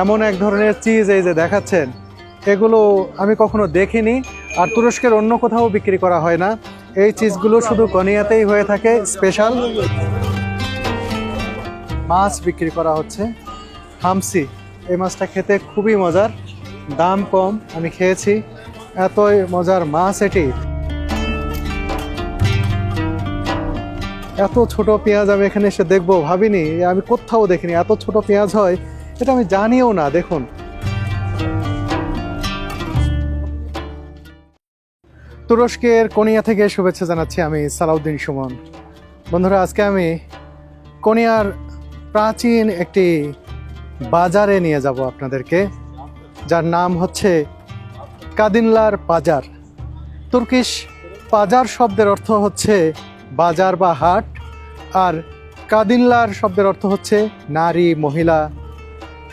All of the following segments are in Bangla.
এমন এক ধরনের চিজ এই যে দেখাচ্ছেন, এগুলো আমি কখনো দেখিনি, আর তুরস্কের অন্য কোথাও বিক্রি করা হয় না। এই চিজগুলো শুধু কোনিয়াতেই হয়ে থাকে, স্পেশাল। মাছ বিক্রি করা হচ্ছে, হামসি। এই মাছটা খেতে খুবই মজার, দাম কম, আমি খেয়েছি, এতই মজার মাছ এটি। এত ছোট পেঁয়াজ আমি এখানে এসে দেখবো ভাবিনি, আমি কোথাও দেখিনি এত ছোট পেঁয়াজ হয়, এটা আমি জানিও না। দেখুন, তুরস্কের কোনিয়া থেকে শুভেচ্ছা জানাচ্ছি, আমি সালাউদ্দিন সুমন। বন্ধুরা, আজকে আমি কোনিয়ার প্রাচীন একটি বাজারে নিয়ে যাব আপনাদেরকে, যার নাম হচ্ছে কাদিনলার বাজার। তুর্কিশ বাজার শব্দের অর্থ হচ্ছে বাজার বা হাট, আর কাদিনলার শব্দের অর্থ হচ্ছে নারী, মহিলা,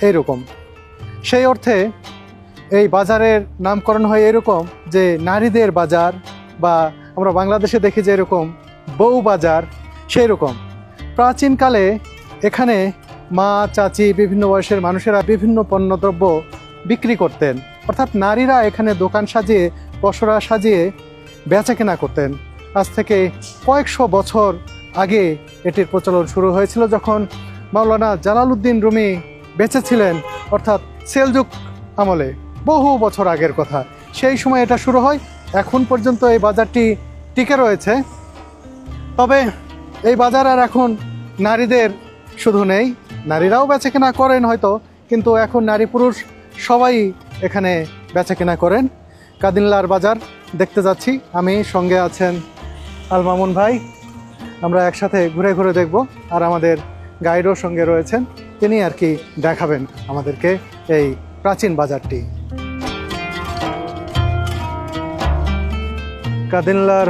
এইরকম। সেই অর্থে এই বাজারের নামকরণ হয় এরকম যে নারীদের বাজার, বা আমরা বাংলাদেশে দেখি যে এরকম বউ বাজার, সেই রকম। প্রাচীনকালে এখানে মা, চাচি, বিভিন্ন বয়সের মানুষেরা বিভিন্ন পণ্যদ্রব্য বিক্রি করতেন, অর্থাৎ নারীরা এখানে দোকান সাজিয়ে, পসরা সাজিয়ে বেচা কেনা করতেন। আজ থেকে কয়েকশো বছর আগে এটির প্রচলন শুরু হয়েছিল, যখন মাওলানা জালালউদ্দিন রুমি বেঁচে ছিলেন, অর্থাৎ সেলজুক আমলে, বহু বছর আগের কথা। সেই সময় এটা শুরু হয়, এখন পর্যন্ত এই বাজারটি টিকে রয়েছে। তবে এই বাজার আর এখন নারীদের শুধু নেই, নারীরাও বেচাকেনা করেন হয়তো, কিন্তু এখন নারী পুরুষ সবাই এখানে বেচাকেনা করেন। কাদিনলার বাজার দেখতে যাচ্ছি আমি, সঙ্গে আছেন আল মামুন ভাই। আমরা একসাথে ঘুরে ঘুরে দেখব, আর আমাদের গাইডও সঙ্গে রয়েছেন, তিনি আর কি দেখাবেন আমাদেরকে এই প্রাচীন বাজারটি। কাদিনলার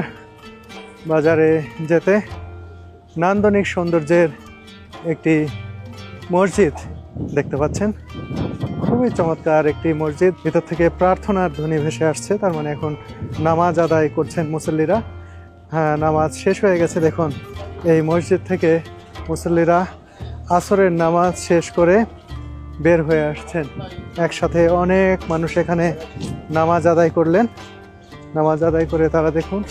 বাজারে যেতে নান্দনিক সৌন্দর্যের একটি মসজিদ দেখতে পাচ্ছেন, খুবই চমৎকার একটি মসজিদ। ভিতর থেকে প্রার্থনার ধ্বনি ভেসে আসছে, তার মানে এখন নামাজ আদায় করছেন মুসল্লিরা। হ্যাঁ, নামাজ শেষ হয়ে গেছে। দেখুন, এই মসজিদ থেকে মুসল্লিরা আসরের নামাজ শেষ করে বের হয়ে আসছেন। একসাথে অনেক মানুষ এখানে নামাজ আদায় করলেন। নামাজ আদায় করে তারা, দেখুন,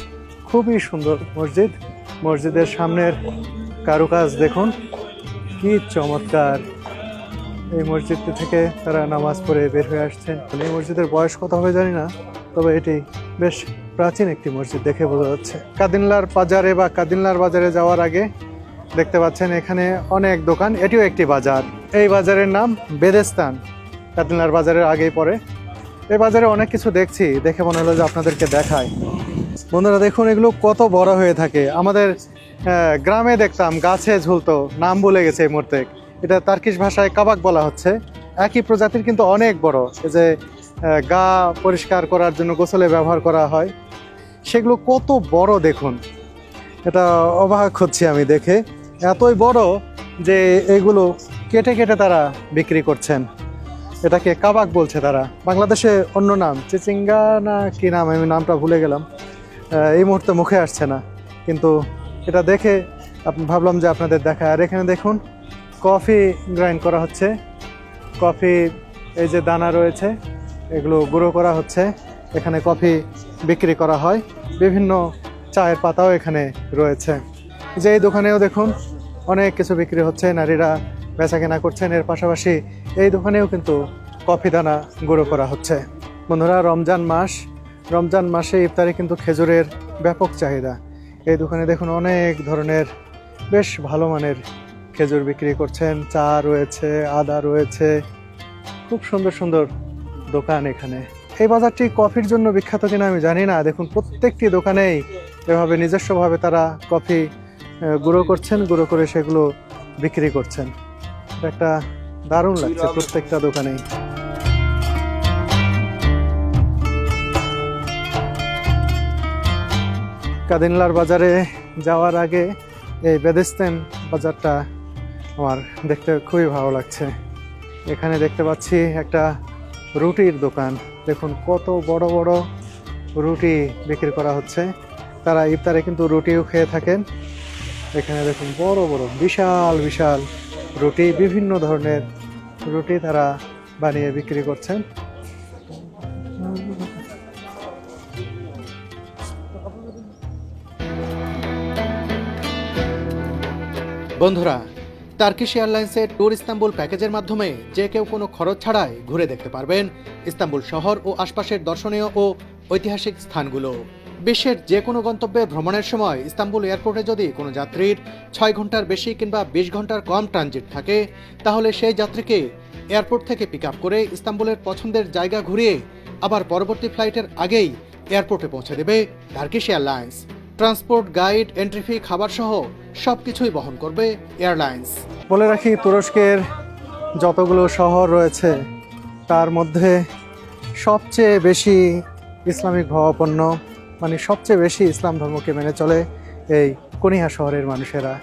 খুবই সুন্দর মসজিদ। মসজিদের সামনের কারুকাজ দেখুন, কি চমৎকার। এই মসজিদটি থেকে তারা নামাজ পড়ে বের হয়ে আসছেন। এই মসজিদের বয়স কত হবে জানি না, তবে এটি বেশ প্রাচীন একটি মসজিদ দেখে বোঝা যাচ্ছে। কাদিনলার বাজারে বা কাদিনলার বাজারে যাওয়ার আগে দেখতে পাচ্ছেন এখানে অনেক দোকান, এটিও একটি বাজার। এই বাজারের নাম বেদেস্তান, কাদিনলার বাজারের আগেই পড়ে। এই বাজারে অনেক কিছু দেখছি, দেখে মনে হলো যে আপনাদেরকে দেখায়। বন্ধুরা দেখুন, এগুলো কত বড় হয়ে থাকে। আমাদের গ্রামে দেখতাম গাছে ঝুলতো, নাম ভুলে গেছে এই মুহূর্তে। এটা তার্কিশ ভাষায় কাবাক বলা হচ্ছে। একই প্রজাতির কিন্তু অনেক বড়, এই যে গা পরিষ্কার করার জন্য গোসলে ব্যবহার করা হয়, সেগুলো কত বড় দেখুন। এটা অবাক হচ্ছি আমি দেখে, এতই বড় যে এগুলো কেটে কেটে তারা বিক্রি করছেন। এটাকে কাবাক বলছে তারা, বাংলাদেশে অন্য নাম চিচিঙ্গা না কি নাম, আমি নামটা ভুলে গেলাম, এই মুহূর্তে মুখে আসছে না। কিন্তু এটা দেখে ভাবলাম যে আপনাদের দেখায়। আর এখানে দেখুন, কফি গ্রাইন্ড করা হচ্ছে। কফি, এই যে দানা রয়েছে, এগুলো গুঁড়ো করা হচ্ছে। এখানে কফি বিক্রি করা হয়, বিভিন্ন চায়ের পাতাও এখানে রয়েছে। যে এই দোকানেও দেখুন অনেক কিছু বিক্রি হচ্ছে, নারীরা বেচা কেনা করছেন। এর পাশাপাশি এই দোকানেও কিন্তু কফি দানা গুঁড়ো করা হচ্ছে। বন্ধুরা, রমজান মাসে ইফতারে কিন্তু খেজুরের ব্যাপক চাহিদা। এই দোকানে দেখুন অনেক ধরনের বেশ ভালো মানের খেজুর বিক্রি করছেন। চা রয়েছে, আদা রয়েছে, খুব সুন্দর সুন্দর দোকান এখানে। এই বাজারটি কফির জন্য বিখ্যাত কিনা আমি জানি না। দেখুন, প্রত্যেকটি দোকানেই এভাবে নিজস্বভাবে তারা কফি গুঁড়ো করছেন, গুঁড়ো করে সেগুলো বিক্রি করছেন। একটা দারুণ লাগছে প্রত্যেকটা দোকানেই। কাদিনলার বাজারে যাওয়ার আগে এই বেদেস্তান বাজারটা আমার দেখতে খুবই ভালো লাগছে। এখানে দেখতে পাচ্ছি একটা রুটির দোকান। দেখুন কত বড় বড় রুটি বিক্রি করা হচ্ছে। তারা ইফতারে কিন্তু রুটিও খেয়ে থাকেন। এখানে দেখুন বড় বড় বিশাল বিশাল রুটি, বিভিন্ন ধরনের রুটি তারা বানিয়ে বিক্রি করছেন। বন্ধুরা, টার্কিশ এয়ারলাইন্সের ট্যুর ইস্তাম্বুল প্যাকেজের মাধ্যমে যে কেউ কোনো খরচ ছাড়াই ঘুরে দেখতে পারবেন ইস্তাম্বুল শহর ও আশপাশের দর্শনীয় ও ঐতিহাসিক স্থানগুলো। বিশ্বের যে কোনো গন্তব্যে ভ্রমণের সময় ইস্তাম্বুল এয়ারপোর্টে যদি কোনো যাত্রীর 6 ঘন্টার বেশি কিংবা 20 ঘন্টার কম ট্রানজিট থাকে, তাহলে সেই যাত্রীকে এয়ারপোর্ট থেকে পিক আপ করে ইস্তাম্বুলের পছন্দের জায়গা ঘুরিয়ে আবার পরবর্তী ফ্লাইটের আগেই এয়ারপোর্টে পৌঁছে দেবে Turkish airlines. Transport, guide, entry fee, খাবার সহ সবকিছুই বহন করবে এয়ারলাইন্স। বলে রাখি, তুরস্কের যতগুলো শহর রয়েছে তার মধ্যে সবচেয়ে বেশি ইসলামিক ভাবাপন্ন, মানে সবচেয়ে বেশি ইসলাম ধর্মকে মেনে চলে এই কোনিয়া শহরের মানুষেরা।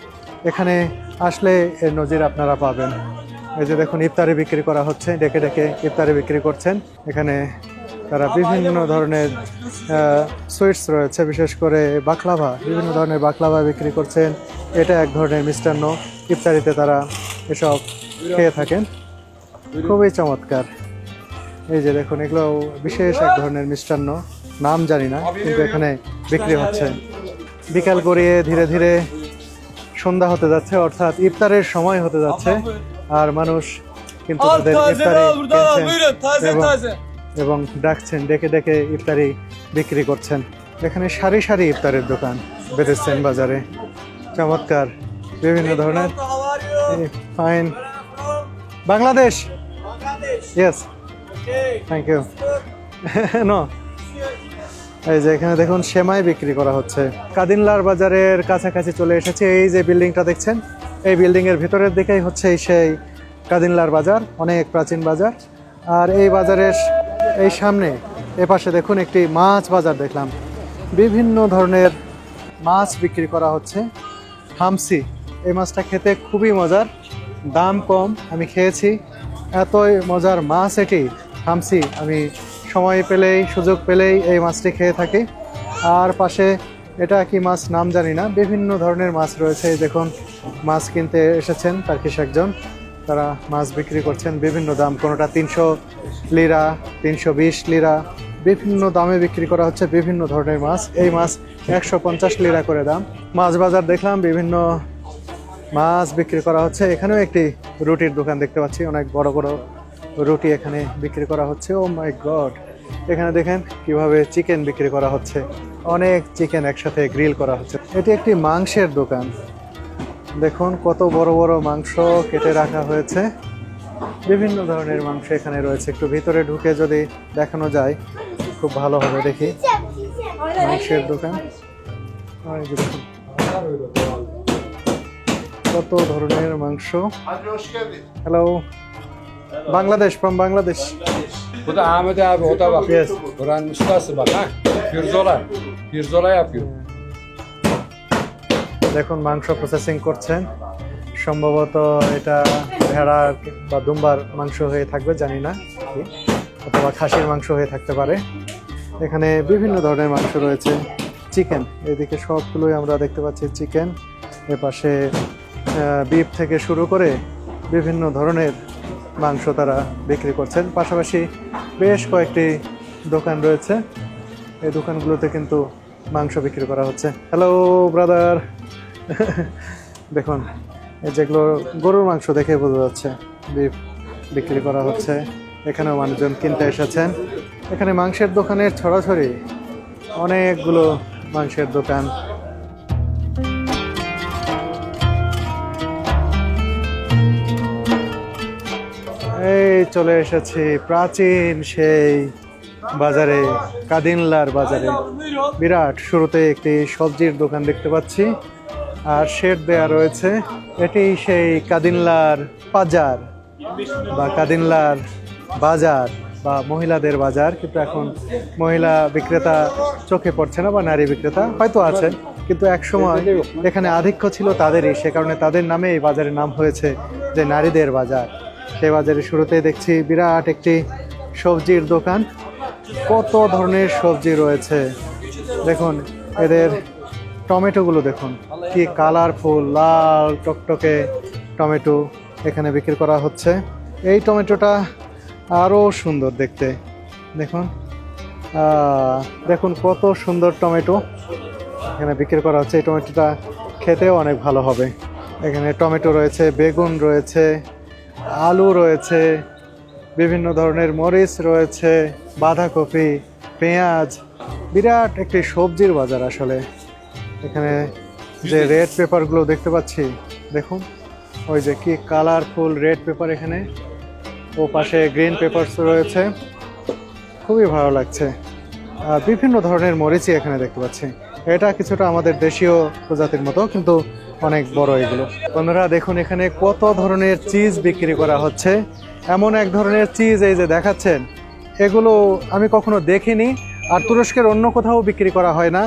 এখানে আসলে এর নজির আপনারা পাবেন। এই যে দেখুন, ইফতারি বিক্রি করা হচ্ছে, ডেকে ডেকে ইফতারি বিক্রি করছেন। এখানে তারা বিভিন্ন ধরনের সুইটস রয়েছে, বিশেষ করে বাকলাভা, বিভিন্ন ধরনের বাকলাভা বিক্রি করছেন। এটা এক ধরনের মিষ্টান্ন, ইফতারিতে তারা এসব খেয়ে থাকেন। খুবই চমৎকার। এই যে দেখুন, এগুলো বিশেষ এক ধরনের মিষ্টান্ন, নাম জানি না, কিন্তু এখানে বিক্রি হচ্ছে। বিকাল গড়িয়ে ধীরে ধীরে সন্ধ্যা হতে যাচ্ছে, অর্থাৎ ইফতারের সময় হতে যাচ্ছে। আর মানুষ কিন্তু তাদের ইফতারি কিনছেন এবং ডাকছেন, ডেকে ডেকে ইফতারি বিক্রি করছেন। এখানে সারি সারি ইফতারের দোকান বেঁধেছেন বাজারে। চমৎকার, বিভিন্ন ধরনের। Fine. Bangladesh? Yes, thank you. No, এই যে এখানে দেখুন সেমাই বিক্রি করা হচ্ছে। কাদিনলার বাজারের কাছাকাছি চলে এসেছে। এই যে বিল্ডিংটা দেখছেন, এই বিল্ডিংয়ের ভিতরের দিকেই হচ্ছে সেই কাদিনলার বাজার, অনেক প্রাচীন বাজার। আর এই বাজারের এই সামনে এপাশে দেখুন একটি মাছ বাজার দেখলাম। বিভিন্ন ধরনের মাছ বিক্রি করা হচ্ছে। হামসি, এই মাছটা খেতে খুবই মজার, দাম কম। আমি খেয়েছি, এতই মজার মাছ এটি হামসি। আমি সময় পেলেই, সুযোগ পেলেই এই মাছটি খেয়ে থাকি। আর পাশে এটা কি মাছ নাম জানি না, বিভিন্ন ধরনের মাছ রয়েছে। এই দেখুন, মাছ কিনতে এসেছেন টার্কিশ একজন, তারা মাছ বিক্রি করছেন বিভিন্ন দাম। কোনোটা 300 লিরা, 320 লিরা, বিভিন্ন দামে বিক্রি করা হচ্ছে বিভিন্ন ধরনের মাছ। এই মাছ 150 লিরা করে দাম। মাছ বাজার দেখলাম, বিভিন্ন মাছ বিক্রি করা হচ্ছে। এখানেও একটি রুটির দোকান দেখতে পাচ্ছি, অনেক বড় বড় রুটি এখানে বিক্রি করা হচ্ছে। ও মাই গড, এখানে দেখেন কিভাবে চিকেন বিক্রি করা হচ্ছে, অনেক চিকেন একসাথে গ্রিল করা হচ্ছে। এটি একটি মাংসের দোকান, দেখুন কত বড় বড় মাংস কেটে রাখা হয়েছে। বিভিন্ন ধরনের মাংস এখানে রয়েছে। একটু ভিতরে ঢুকে যদি দেখানো যায় খুব ভালো হবে। দেখি, মাংসের দোকান, কত ধরনের মাংস। Hello, Bangladesh, from Bangladesh. Bu da Ahmet abi, o da bak. Yes. Buranın ustası bak ha. Pirzola. Pirzola yapıyor. দেখুন মাংস প্রসেসিং করছেন, সম্ভবত এটা ভেড়ার বা দুম্বার মাংস হয়ে থাকবে, জানি না, অথবা খাসির মাংস হয়ে থাকতে পারে। এখানে বিভিন্ন ধরনের মাংস রয়েছে। চিকেন, এদিকে সবগুলোই আমরা দেখতে পাচ্ছি চিকেন। এপাশে বিফ থেকে শুরু করে বিভিন্ন ধরনের মাংস তারা বিক্রি করছেন। পাশাপাশি বেশ কয়েকটি দোকান রয়েছে, এই দোকানগুলোতে কিন্তু মাংস বিক্রি করা হচ্ছে। হ্যালো ব্রাদার, দেখুন এই যেগুলো গরুর মাংস দেখে বোঝা যাচ্ছে বিফ বিক্রি করা হচ্ছে। এখানেও মানুষজন কিনতে এসেছেন। এখানে মাংসের দোকানের ছড়াছড়ি, অনেকগুলো মাংসের দোকান। এই চলে এসেছি প্রাচীন সেই বাজারে, কাদিনলার বাজারে। বিরাট, শুরুতে একটি সবজির দোকান দেখতে পাচ্ছি আর শেড দেয়া রয়েছে। এটি সেই কাদিনলার বাজার বা কাদিনলার বাজার বা মহিলাদের বাজার, কিন্তু এখন মহিলা বিক্রেতা চোখে পড়ছে না, বা নারী বিক্রেতা হয়তো আছেন, কিন্তু এক সময় এখানে আধিক্য ছিল তাদেরই, সে কারণে তাদের নামে এই বাজারের নাম হয়েছে যে নারীদের বাজার। সেই বাজারের শুরুতেই দেখছি বিরাট একটি সবজির দোকান, কত ধরনের সবজি রয়েছে। দেখুন এদের টমেটোগুলো দেখুন, কি কালারফুল, লাল টকটকে টমেটো এখানে বিক্রি করা হচ্ছে। এই টমেটোটা আরও সুন্দর দেখতে। দেখুন দেখুন কত সুন্দর টমেটো এখানে বিক্রি করা হচ্ছে। এই টমেটোটা খেতেও অনেক ভালো হবে। এখানে টমেটো রয়েছে, বেগুন রয়েছে, আলু রয়েছে, বিভিন্ন ধরনের মরিচ রয়েছে, বাঁধাকপি, পেঁয়াজ। বিরাট একটি সবজির বাজার আসলে। এখানে যে রেড পেপারগুলো দেখতে পাচ্ছি, দেখুন ওই যে কি কালারফুল রেড পেপার, এখানে ও পাশে গ্রিন পেপারস রয়েছে, খুবই ভালো লাগছে। বিভিন্ন ধরনের মরিচই এখানে দেখতে পাচ্ছি। এটা কিছুটা আমাদের দেশীয় প্রজাতির মতো, কিন্তু অনেক বড় এগুলো। বন্ধুরা দেখুন এখানে কত ধরনের চিজ বিক্রি করা হচ্ছে। এমন এক ধরনের চিজ এই যে দেখাচ্ছেন, এগুলো আমি কখনো দেখিনি, আর তুরস্কের অন্য কোথাও বিক্রি করা হয় না।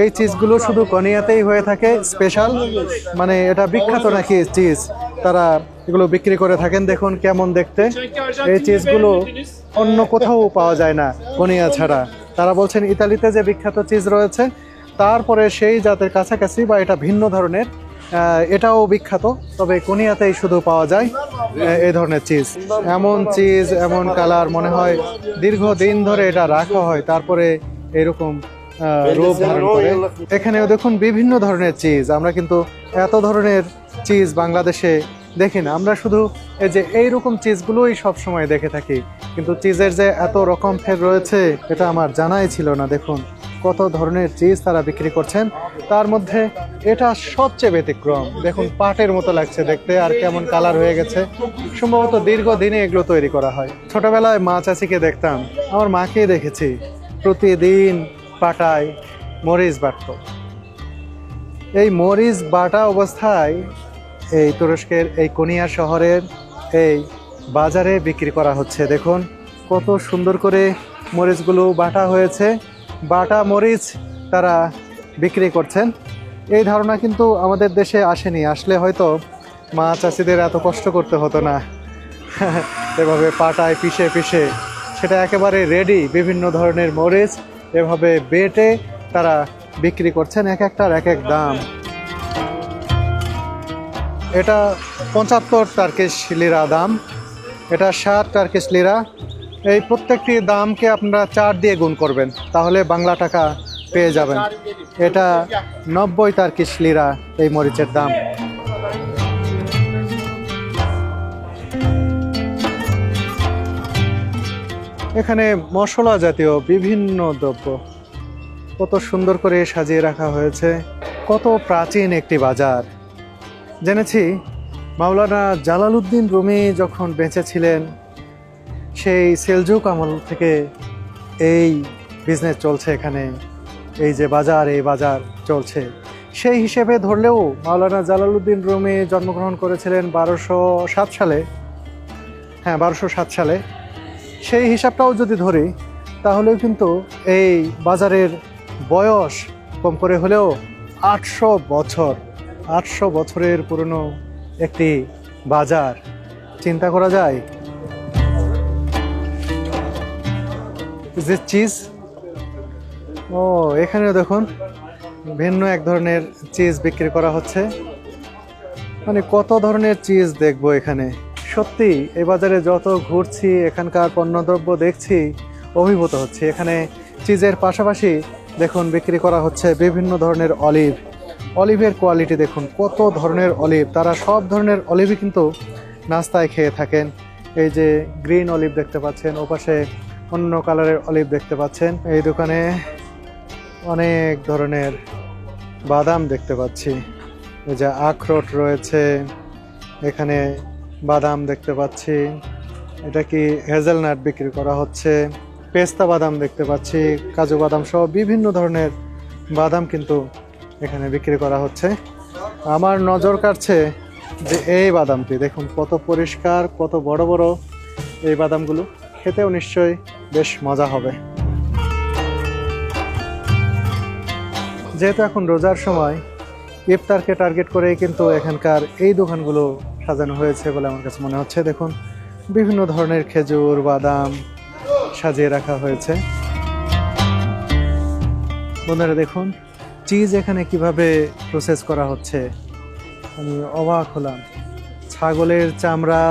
এই চিজগুলো শুধু কোনিয়াতেই হয়ে থাকে, স্পেশাল, মানে এটা বিখ্যাত নাকি চিজ, তারা এগুলো বিক্রি করে থাকেন। দেখুন কেমন দেখতে। এই চিজগুলো অন্য কোথাও পাওয়া যায় না কোনিয়া ছাড়া। তারা বলছেন ইতালিতে যে বিখ্যাত চিজ রয়েছে, তারপরে সেই জাতের কাছাকাছি বা এটা ভিন্ন ধরনের, এটাও বিখ্যাত, তবে কোনিয়াতেই শুধু পাওয়া যায় এই ধরনের চিজ। এমন চিজ, এমন কালার, মনে হয় দীর্ঘদিন ধরে এটা রাখা হয়, তারপরে এরকম রূপ ধারণ করে। এখানেও দেখুন বিভিন্ন ধরনের চিজ। আমরা কিন্তু এত ধরনের চিজ বাংলাদেশে দেখি না, আমরা শুধু এই যে এইরকম চিজগুলোই সব সময় দেখে থাকি, কিন্তু চিজের যে এত রকম ফের রয়েছে এটা আমার জানাই ছিল না। দেখুন কত ধরনের চিজ তারা বিক্রি করছেন, তার মধ্যে এটা সবচেয়ে ব্যতিক্রম। দেখুন পাটের মতো লাগছে দেখতে, আর কেমন কালার হয়ে গেছে। সম্ভবত দীর্ঘদিনে এগুলো তৈরি করা হয়। ছোটবেলায় মা চাচিকে দেখতাম, আমার মাকে দেখেছি প্রতিদিন পাটায় মরিচ বাটত। এই মরিচ বাটা অবস্থায় এই তুরস্কের এই কোনিয়া শহরের এই বাজারে বিক্রি করা হচ্ছে। দেখুন কত সুন্দর করে মরিচগুলো বাটা হয়েছে, বাটা মরিচ তারা বিক্রি করছেন। এই ধারণা কিন্তু আমাদের দেশে আসেনি, আসলে হয়তো মা চাষিদের এত কষ্ট করতে হতো না। এভাবে পাটায় পিষে পিষে সেটা একেবারে রেডি, বিভিন্ন ধরনের মরিচ এভাবে বেটে তারা বিক্রি করছেন, এক একটার এক এক দাম। এটা 75 টার্কিশ লিরা দাম, এটা 60 টার্কিশ লিরা। এই প্রত্যেকটি দামকে আপনারা 4 দিয়ে গুণ করবেন, তাহলে বাংলা টাকা পেয়ে যাবেন। এটা 90 টার্কিশ লিরা এই মরিচের দাম। এখানে মশলা জাতীয় বিভিন্ন দ্রব্য কত সুন্দর করে সাজিয়ে রাখা হয়েছে। কত প্রাচীন একটি বাজার। জেনেছি মাওলানা জালালউদ্দিন রুমি যখন বেঁচে ছিলেন, সেই সেলজুক আমল থেকে এই বিজনেস চলছে এখানে, এই যে বাজার, এই বাজার চলছে। সেই হিসেবে ধরলেও মাওলানা জালালউদ্দিন রুমি জন্মগ্রহণ করেছিলেন 1207 সালে। হ্যাঁ, 1207 সালে। সেই হিসাবটাও যদি ধরি তাহলেও কিন্তু এই বাজারের বয়স কম করে হলেও 800 বছর। 800 বছরের পুরনো একটি বাজার, চিন্তা করা যায়। যে চিজ, ও এখানেও দেখুন ভিন্ন এক ধরনের চিজ বিক্রি করা হচ্ছে। মানে কত ধরনের চিজ দেখবো এখানে। সত্যি এই বাজারে যত ঘুরছি, এখানকার পণ্যদ্রব্য দেখছি, অভিভূত হচ্ছে। এখানে চিজের পাশাপাশি দেখুন বিক্রি করা হচ্ছে বিভিন্ন ধরনের অলিভ। অলিভের কোয়ালিটি দেখুন, কত ধরনের অলিভ। তারা সব ধরনের অলিভই কিন্তু নাস্তায় খেয়ে থাকেন। এই যে গ্রিন অলিভ দেখতে পাচ্ছেন, ওপাশে অন্য কালারের অলিভ দেখতে পাচ্ছেন। এই দোকানে অনেক ধরনের বাদাম দেখতে পাচ্ছি। এই যে আখরোট রয়েছে, এখানে বাদাম দেখতে পাচ্ছি। এটা কি হেজেলনাট বিক্রি করা হচ্ছে। পেস্তা বাদাম দেখতে পাচ্ছি, কাজু বাদাম সহ বিভিন্ন ধরনের বাদাম কিন্তু এখানে বিক্রি করা হচ্ছে। আমার নজর কাড়ছে যে এই বাদামটি দেখুন কত পরিষ্কার, কত বড় বড় এই বাদামগুলো। খেতেও নিশ্চয়ই বেশ মজা হবে। যেহেতু এখন রোজার সময়, ইফতারকে টার্গেট করেই কিন্তু এখানকার এই দোকানগুলো সাজানো হয়েছে বলে আমার কাছে মনে হচ্ছে। দেখুন বিভিন্ন ধরনের খেজুর, বাদাম সাজিয়ে রাখা হয়েছে। বন্ধুরা দেখুন চিজ এখানে কিভাবে প্রসেস করা হচ্ছে, আমি অবাক হলাম। ছাগলের চামড়া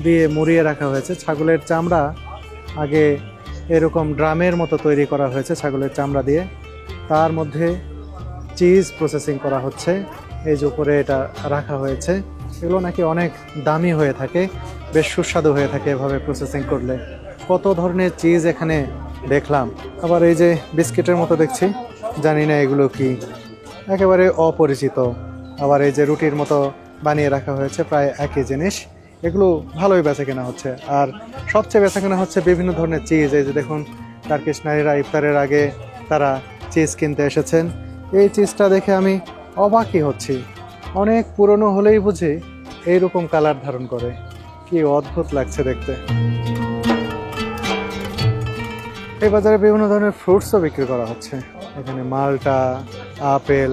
দিয়ে মুড়িয়ে রাখা হয়েছে। ছাগলের চামড়া আগে এরকম ড্রামের মতো তৈরি করা হয়েছে ছাগলের চামড়া দিয়ে, তার মধ্যে চিজ প্রসেসিং করা হচ্ছে। এই যে উপরে এটা রাখা হয়েছে, এগুলো নাকি অনেক দামি হয়ে থাকে, বেশ সুস্বাদু হয়ে থাকে এভাবে প্রসেসিং করলে। কত ধরনের চিজ এখানে দেখলাম। আবার এই যে বিস্কিটের মতো দেখছি, জানি না এগুলো কি, একেবারে অপরিচিত। আবার এই যে রুটির মতো বানিয়ে রাখা হয়েছে, প্রায় একই জিনিস। এগুলো ভালোই বেচা কেনা হচ্ছে। আর সবচেয়ে বেচা কেনা হচ্ছে বিভিন্ন ধরনের চিজ। এই যে দেখুন, টার্কিশ নারীরা ইফতারের আগে তারা চিজ কিনতে এসেছেন। এই চিজটা দেখে আমি অবাকই হচ্ছি, অনেক পুরনো হলেই বুঝি এইরকম কালার ধারণ করে, কি অদ্ভুত লাগছে দেখতে। এই বাজারে বিভিন্ন ধরনের ফ্রুটসও বিক্রি করা হচ্ছে। এখানে মালটা, আপেল,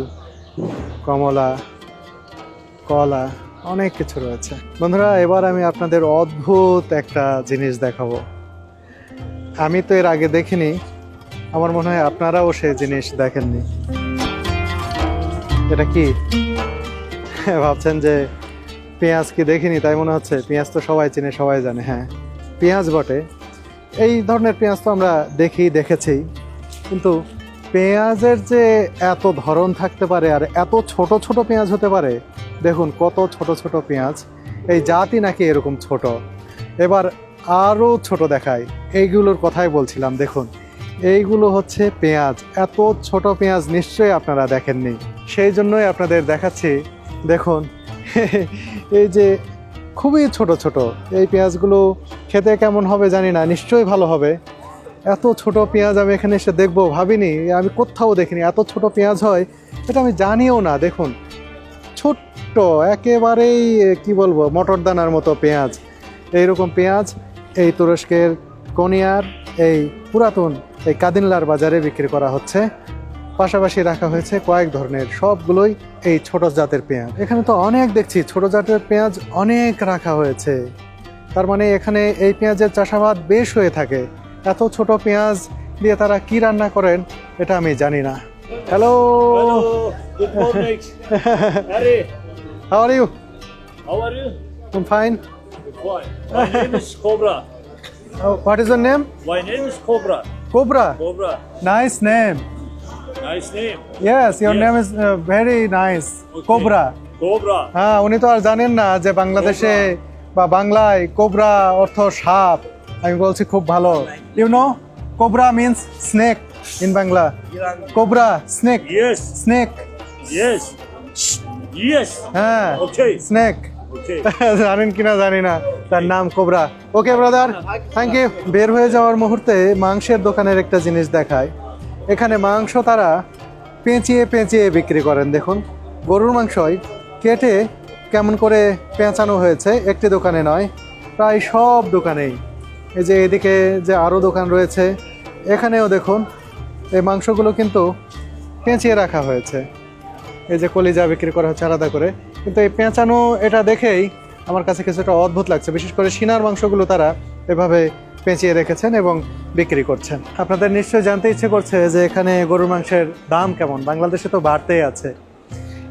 কমলা, কলা, অনেক কিছু রয়েছে। বন্ধুরা, এবার আমি আপনাদের অদ্ভুত একটা জিনিস দেখাবো। আমি তো এর আগে দেখিনি, আমার মনে হয় আপনারাও সেই জিনিস দেখেননি। এটা কি ভাবছেন যে পেঁয়াজ কি দেখিনি তাই মনে হচ্ছে? পেঁয়াজ তো সবাই চিনে, সবাই জানে। হ্যাঁ, পেঁয়াজ বটে। এই ধরনের পেঁয়াজ তো আমরা দেখেছি, কিন্তু পেঁয়াজের যে এত ধরন থাকতে পারে আর এত ছোট ছোট পেঁয়াজ হতে পারে, দেখুন কত ছোট ছোট পেঁয়াজ। এই জাতি নাকি এরকম ছোট, এবার আরও ছোট দেখায়। এইগুলোর কথাই বলছিলাম। দেখুন, এইগুলো হচ্ছে পেঁয়াজ। এত ছোট পেঁয়াজ নিশ্চয়ই আপনারা দেখেননি, সেই জন্যই আপনাদের দেখাচ্ছি। দেখুন, এই যে খুবই ছোট ছোট এই পেঁয়াজগুলো, খেতে কেমন হবে জানি না, নিশ্চয়ই ভালো হবে। এত ছোট পেঁয়াজ আমি এখানে এসে দেখবো ভাবিনি, আমি কোথাও দেখিনি এত ছোট পেঁয়াজ হয়, এটা আমি জানিও না। দেখুন, ছোট্ট একেবারেই কি বলবো, মটর দানার মতো পেঁয়াজ। এইরকম পেঁয়াজ এই তুরস্কের কোনিয়ার এই পুরাতন এই কাদিনলার বাজারে বিক্রি করা হচ্ছে। পাশাপাশি রাখা হয়েছে কয়েক ধরনের, সবগুলোই এই ছোট জাতের পেঁয়াজ। এখানে তো অনেক দেখছি ছোট জাতের পেঁয়াজ অনেক রাখা হয়েছে, তার মানে এখানে এই পেঁয়াজের চাষাবাদ বেশ হয়ে থাকে। এত ছোট পেঁয়াজ দিয়ে তারা কি রান্না করেন এটা আমি জানি না। Hello, Good morning. Harry, how are you? how are you? I am fine. Fine. My name is Cobra. What is your name? My name is Cobra. Cobra, Cobra. Nice name. Nice name. Yes, your Yes. Name is very nice, Okay. Cobra. Cobra. হ্যাঁ, উনি তো আর জানেন না যে বাংলাদেশে বা বাংলায় কোবরা অর্থ সাপ। আমি বলছি খুব ভালো। You know, Cobra means snake in Bangla. Cobra snake, Yes. Snake. Yes. Yes. হ্যাঁ, Okay. স্নেক। Okay. জানেন কিনা জানি না, তার নাম Cobra. Okay brother, thank you. বের হয়ে যাওয়ার মুহূর্তে মাংসের দোকানের একটা জিনিস দেখায়। এখানে মাংস তারা পেঁচিয়ে পেঁচিয়ে বিক্রি করেন। দেখুন, গরুর মাংসই কেটে কেমন করে পেঁচানো হয়েছে, একটি দোকানে নয়, প্রায় সব দোকানেই। এই যে এদিকে যে আরও দোকান রয়েছে, এখানেও দেখুন এই মাংসগুলো কিন্তু পেঁচিয়ে রাখা হয়েছে। এই যে কলিজা বিক্রি করা হচ্ছে আলাদা করে, কিন্তু এই পেঁচানো এটা দেখেই আমার কাছে কিছুটা অদ্ভুত লাগছে। বিশেষ করে সিনার মাংসগুলো তারা এভাবে পেঁচিয়ে রেখেছেন এবং বিক্রি করছেন। আপনাদের নিশ্চয়ই জানতে ইচ্ছে করছে যে এখানে গরুর মাংসের দাম কেমন। বাংলাদেশে তো বাড়তেই আছে।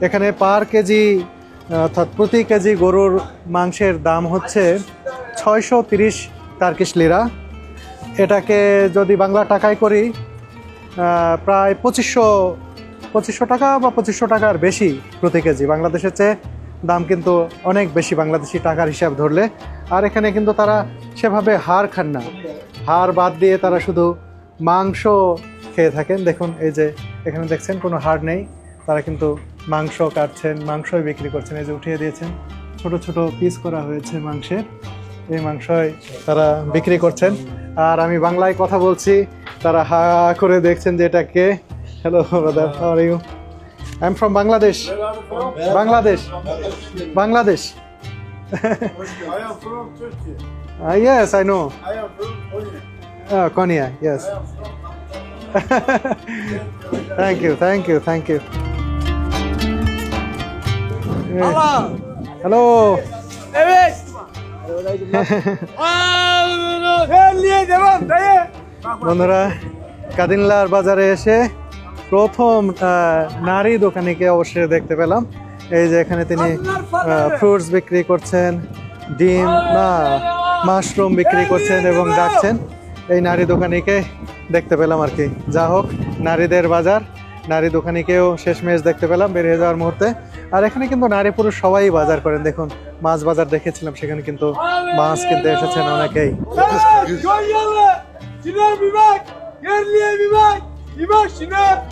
এখানে পার কেজি অর্থাৎ প্রতি কেজি গরুর মাংসের দাম হচ্ছে 630 টার্কিশ লিরা। এটাকে যদি বাংলা টাকায় করি প্রায় 2500 টাকা বা 2500 টাকার বেশি প্রতি কেজি। বাংলাদেশের চেয়ে দাম কিন্তু অনেক বেশি বাংলাদেশি টাকার হিসাব ধরলে। আর এখানে কিন্তু তারা সেভাবে হাড় খান না, হাড় বাদ দিয়ে তারা শুধু মাংস খেয়ে থাকেন। দেখুন, এই যে এখানে দেখছেন কোনো হাড় নেই, তারা কিন্তু মাংস কাটছেন, মাংসই বিক্রি করছেন। এই যে উঠিয়ে দিয়েছেন, ছোট ছোট পিস করা হয়েছে মাংসের, এই মাংসই তারা বিক্রি করছেন। আর আমি বাংলায় কথা বলছি, তারা হা করে দেখছেন যে এটা কে। Hello brother, how are you? I am from Bangladesh. Bangladesh, Bangladesh. I am from Turkey. Yes, I know. I am from Konya. Konya, yes. Thank you, thank you, thank you. Hello. Evet. Devam dayı. বন্ধুরা, কাদিনলার বাজারে এসে প্রথম নারী দোকানিকে অবশ্যই দেখতে পেলাম। এই যে এখানে তিনি ফ্রুটস বিক্রি করছেন, ডিম না মাশরুম বিক্রি করছেন এবং ডাকছেন এই নারী দোকানিকে দেখতে পেলাম আর কি। যা হোক, নারীদের বাজার, নারী দোকানিকেও শেষমেশ দেখতে পেলাম বেরিয়ে যাওয়ার মুহূর্তে। আর এখানে কিন্তু নারী পুরুষ সবাই বাজার করেন। দেখুন, মাছ বাজার দেখেছিলাম, সেখানে কিন্তু মাছ কিনতে এসেছেন অনেকেই। Evet, Konyalı. Çınar bir bak. Yerliye bir bak. Bir bak şuna.